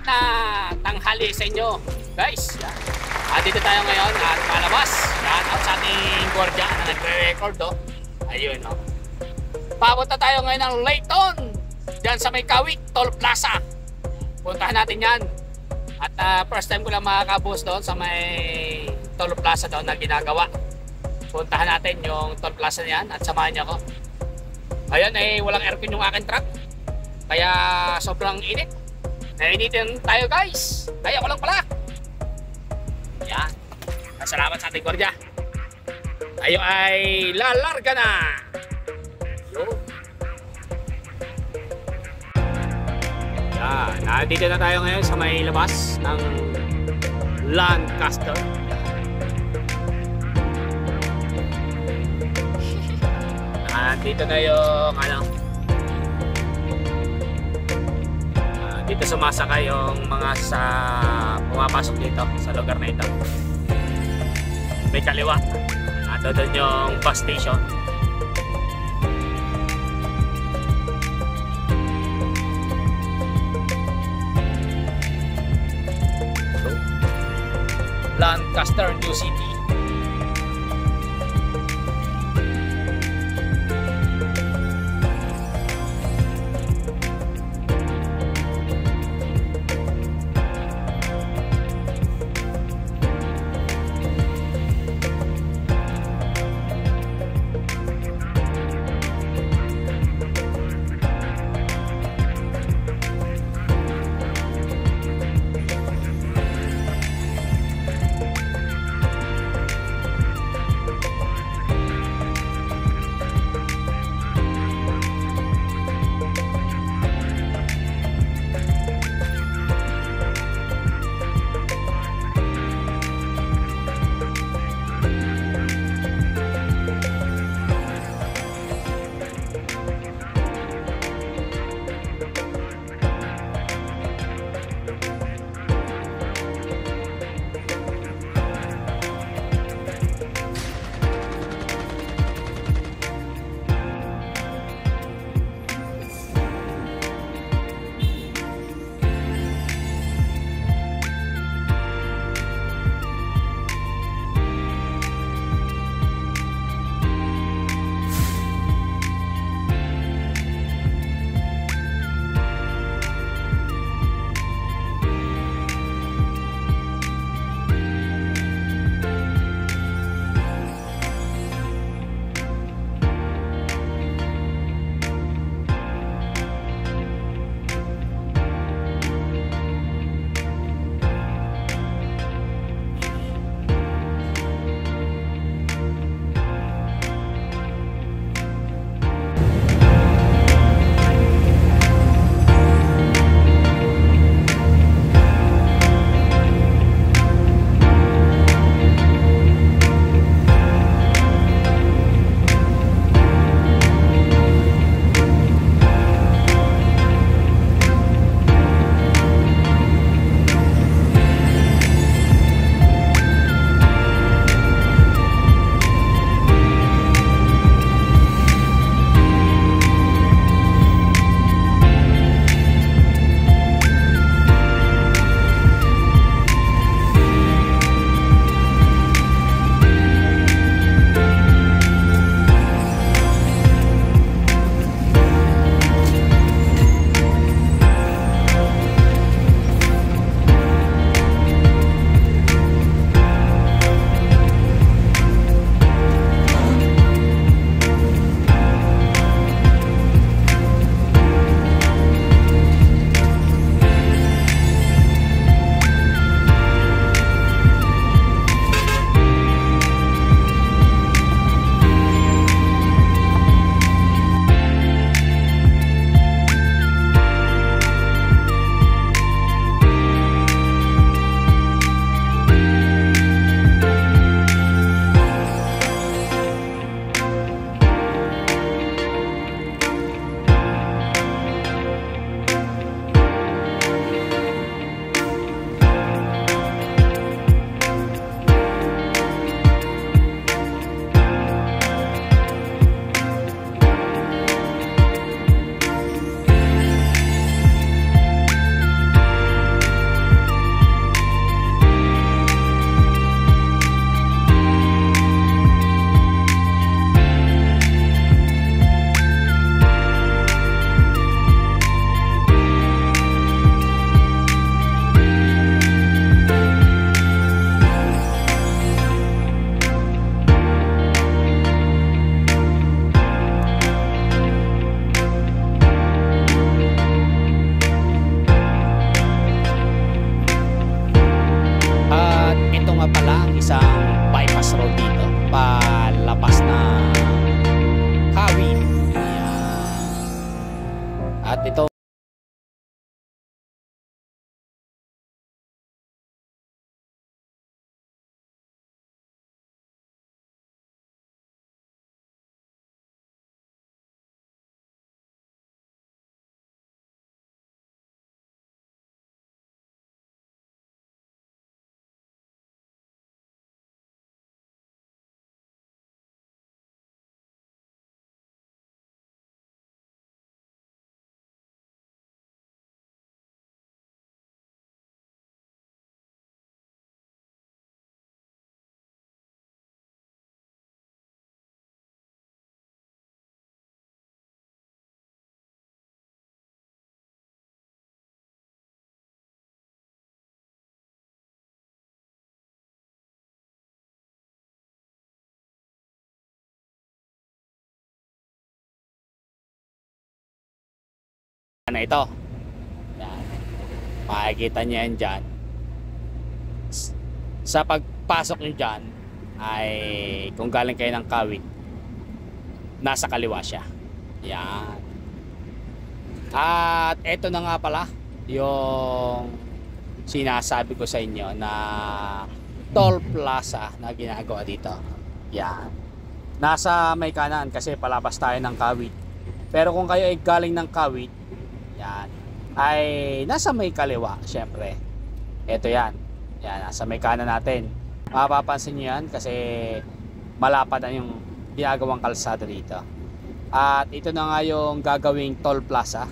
na tanghali sa inyo, guys. Yan. Dito tayo ngayon at palabas. Yan, out sa ating gwardiya na nagre-record, oh. Ayun, oh. Papunta tayo ngayon ng Layton. Diyan sa may Kawit, Toll Plaza. Puntahan natin yan. At first time ko lang makakabus doon sa may Toll Plaza doon na ginagawa. Puntahan natin yung Toll Plaza niyan at samahan niyo ako. Ayun, walang aircon yung aking truck. Kaya sobrang init. Nainitin tayo, guys. Kaya ko lang pala. Yan. Salamat sa ating gwardiya. Tayo ay lalarga na. Yun. Yan. Nandito na tayo ngayon sa may labas ng Lancaster. Nandito na yung dito sumasakay yung mga sa pumapasok dito sa lugar na ito. May kaliwa. Doon yung bus station. Lancaster, New City. isang bypass road dito palabas na Kawit. At ito na ito. Yan. Makikita niyo yan dyan. Sa pagpasok niyo dyan ay kung galing kayo ng Kawit, nasa kaliwa siya. Yan. At ito na nga pala yung sinasabi ko sa inyo na toll plaza na ginagawa dito. Yan. Nasa may kanan kasi palabas tayo ng Kawit. Pero kung kayo ay galing ng Kawit, yan, ay nasa may kaliwa, syempre. Ito yan. Yan, nasa may kanan natin. Mapapansin nyo yan kasi malapad na yung ginagawang kalsada dito. At ito na nga yung gagawing toll plaza.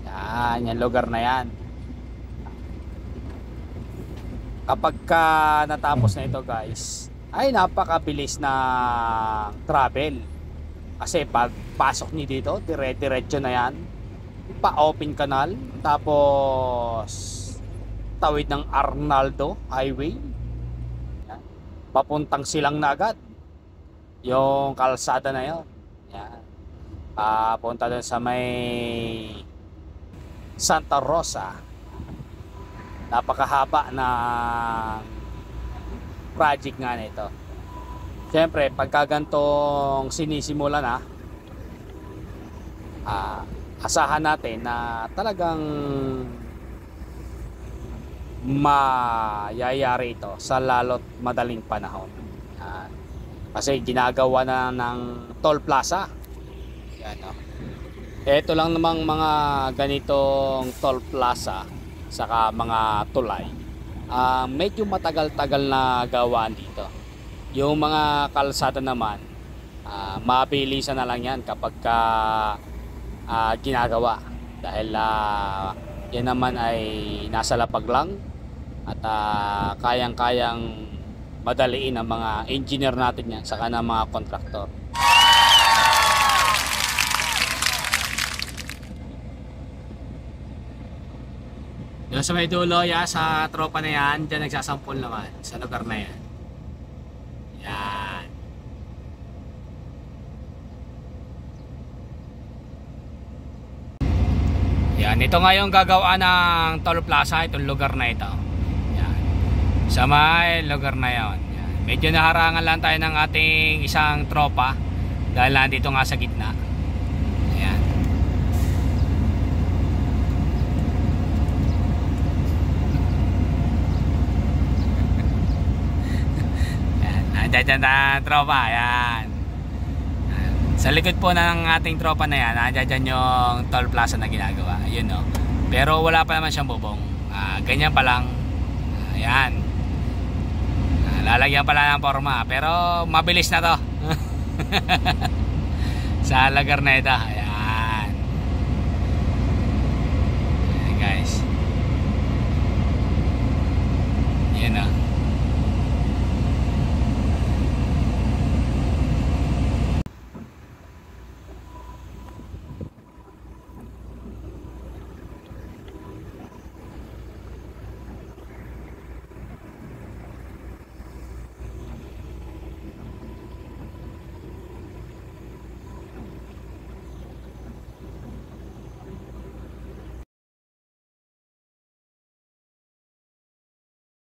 Yan, yung lugar na yan. Kapag ka natapos na ito guys, ay napakabilis na travel. Kasi pag pasok niyo dito, dire-diretso na yan. Pa-open canal, tapos tawid ng Arnaldo Highway. Yan. Papuntang Silang na agad yung kalsada na yun. Yan. Punta dun sa may Santa Rosa. Napakahaba na project nga nito. Siyempre pagka gantong sinisimulan na, asahan natin na talagang mayayari ito sa lalo't madaling panahon. Kasi ginagawa na ng toll plaza. Yan, no? Ito lang namang mga ganitong toll plaza saka mga tulay, medyo matagal-tagal na gawaan dito. Yung mga kalsada naman, mabilisan na lang yan kapag ginagawa dahil yan naman ay nasa lapag lang at kayang-kayang madaliin ang mga engineer natin yan saka ng mga kontraktor. Doon sa may dulo ya, sa tropa na yan, dyan nagsasampol naman sa lugar na yan. Yan. Yan, ito nga yung gagawa ng toll plaza, itong lugar na ito. Yan. Sa may lugar na yon. Yan. Medyo naharangan lang tayo ng ating isang tropa dahil nandito nga sa gitna. Yan. Yan. Nandiyan na tropa. Yan. Sa likod po ng ating tropa na yan, nandiyan yung toll plaza na ginagawa. Yun, no? Pero wala pa naman siyang bubong. Ganyan pa lang. Ayan. Lalagyan pala ng forma. Pero mabilis na to. Sa lugar na ito. Ayan.